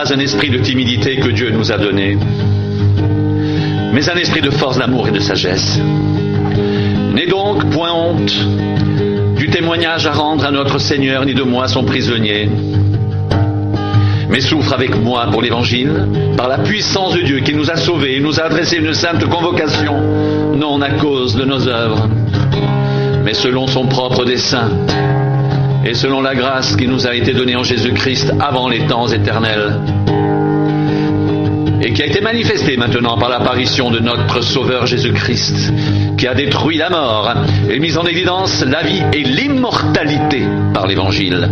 pas un esprit de timidité que Dieu nous a donné, mais un esprit de force, d'amour et de sagesse. N'aie donc point honte du témoignage à rendre à notre Seigneur, ni de moi son prisonnier, mais souffre avec moi pour l'Évangile, par la puissance de Dieu qui nous a sauvés et nous a adressé une sainte convocation, non à cause de nos œuvres, mais selon son propre dessein, et selon la grâce qui nous a été donnée en Jésus-Christ avant les temps éternels, et qui a été manifestée maintenant par l'apparition de notre Sauveur Jésus-Christ, qui a détruit la mort et mis en évidence la vie et l'immortalité par l'Évangile.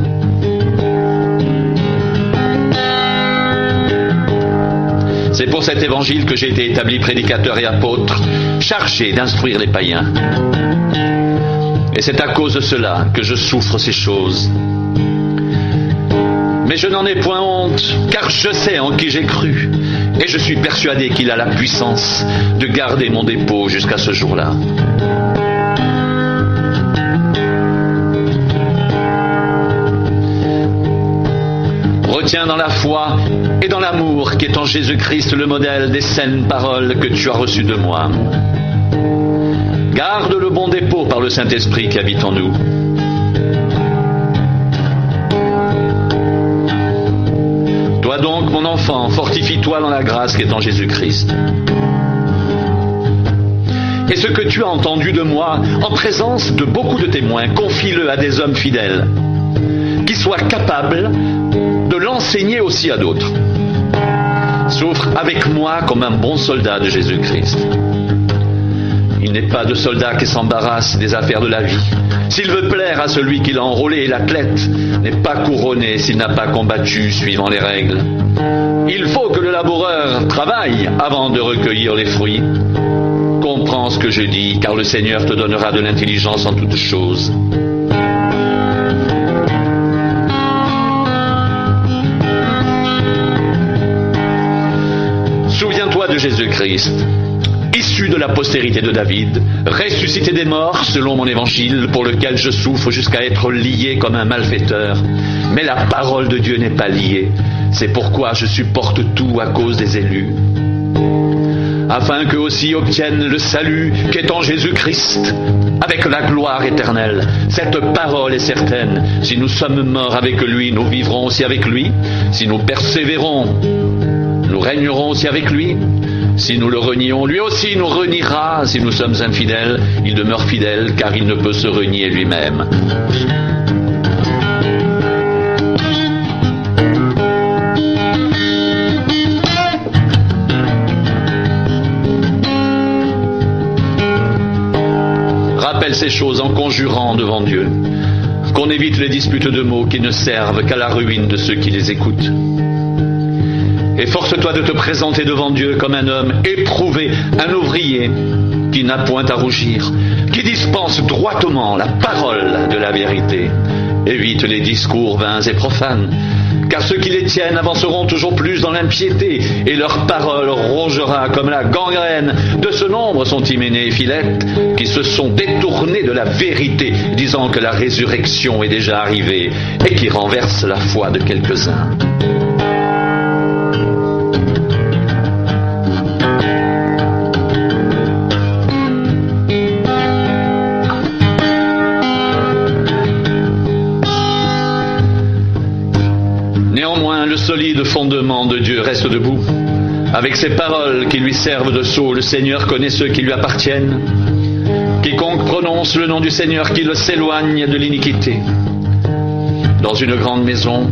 C'est pour cet Évangile que j'ai été établi prédicateur et apôtre, chargé d'instruire les païens. Et c'est à cause de cela que je souffre ces choses. Mais je n'en ai point honte, car je sais en qui j'ai cru, et je suis persuadé qu'il a la puissance de garder mon dépôt jusqu'à ce jour-là. Retiens dans la foi et dans l'amour qui est en Jésus-Christ le modèle des saines paroles que tu as reçues de moi. Garde le bon dépôt par le Saint-Esprit qui habite en nous. Toi donc, mon enfant, fortifie-toi dans la grâce qui est en Jésus-Christ. Et ce que tu as entendu de moi, en présence de beaucoup de témoins, confie-le à des hommes fidèles, qui soient capables de l'enseigner aussi à d'autres. Souffre avec moi comme un bon soldat de Jésus-Christ. Il n'est pas de soldat qui s'embarrasse des affaires de la vie. S'il veut plaire à celui qui l'a enrôlé, et l'athlète n'est pas couronné s'il n'a pas combattu suivant les règles. Il faut que le laboureur travaille avant de recueillir les fruits. Comprends ce que je dis, car le Seigneur te donnera de l'intelligence en toutes choses. Souviens-toi de Jésus-Christ, issu de la postérité de David, ressuscité des morts selon mon évangile, pour lequel je souffre jusqu'à être lié comme un malfaiteur. Mais la parole de Dieu n'est pas liée. C'est pourquoi je supporte tout à cause des élus, afin qu'eux aussi obtiennent le salut qui est en Jésus-Christ, avec la gloire éternelle. Cette parole est certaine. Si nous sommes morts avec lui, nous vivrons aussi avec lui. Si nous persévérons, nous régnerons aussi avec lui. Si nous le renions, lui aussi nous reniera. Si nous sommes infidèles, il demeure fidèle, car il ne peut se renier lui-même. Rappelle ces choses en conjurant devant Dieu, qu'on évite les disputes de mots qui ne servent qu'à la ruine de ceux qui les écoutent. Efforce-toi de te présenter devant Dieu comme un homme éprouvé, un ouvrier qui n'a point à rougir, qui dispense droitement la parole de la vérité. Évite les discours vains et profanes, car ceux qui les tiennent avanceront toujours plus dans l'impiété, et leur parole rongera comme la gangrène. De ce nombre sont Hyménée et Philette, qui se sont détournés de la vérité, disant que la résurrection est déjà arrivée, et qui renversent la foi de quelques-uns. Néanmoins, le solide fondement de Dieu reste debout. Avec ses paroles qui lui servent de sceau, le Seigneur connaît ceux qui lui appartiennent. Quiconque prononce le nom du Seigneur, qu'il s'éloigne de l'iniquité. Dans une grande maison,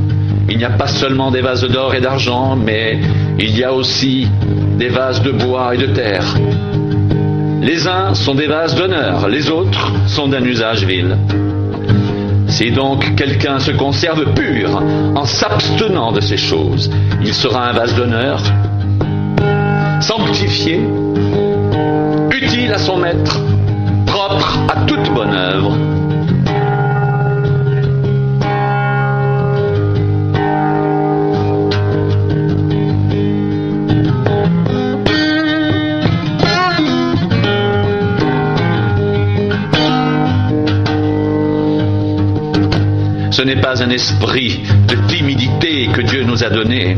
il n'y a pas seulement des vases d'or et d'argent, mais il y a aussi des vases de bois et de terre. Les uns sont des vases d'honneur, les autres sont d'un usage vil. Si donc quelqu'un se conserve pur en s'abstenant de ces choses, il sera un vase d'honneur, sanctifié, utile à son maître, propre à toute bonne œuvre. Ce n'est pas un esprit de timidité que Dieu nous a donné,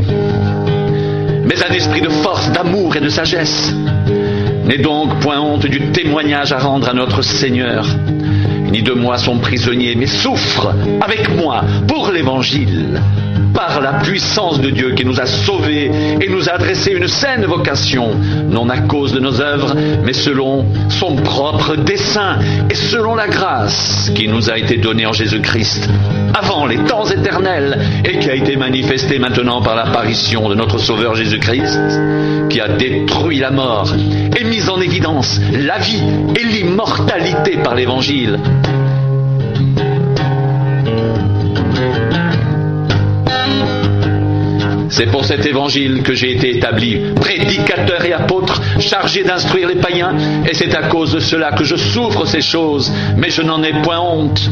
mais un esprit de force, d'amour et de sagesse. N'aie donc point honte du témoignage à rendre à notre Seigneur, ni de moi son prisonnier, mais souffre avec moi pour l'Évangile, par la puissance de Dieu qui nous a sauvés et nous a adressé une saine vocation, non à cause de nos œuvres, mais selon son propre dessein et selon la grâce qui nous a été donnée en Jésus-Christ, avant les temps éternels, et qui a été manifestée maintenant par l'apparition de notre Sauveur Jésus-Christ, qui a détruit la mort et mis en évidence la vie et l'immortalité par l'Évangile. C'est pour cet évangile que j'ai été établi, prédicateur et apôtre, chargé d'instruire les païens, et c'est à cause de cela que je souffre ces choses, mais je n'en ai point honte.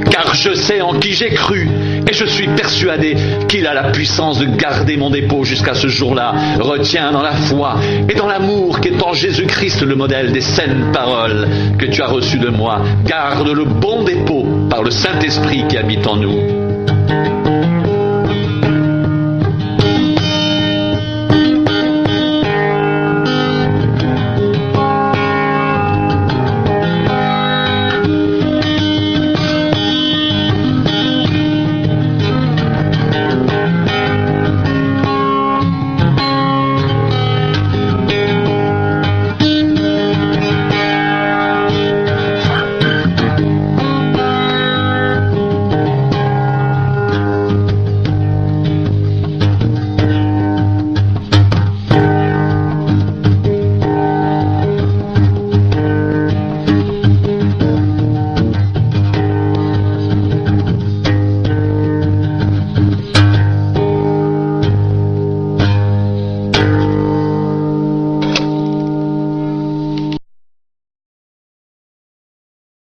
Car je sais en qui j'ai cru, et je suis persuadé qu'il a la puissance de garder mon dépôt jusqu'à ce jour-là. Retiens dans la foi et dans l'amour qu'est en Jésus-Christ le modèle des saines paroles que tu as reçues de moi. Garde le bon dépôt par le Saint-Esprit qui habite en nous.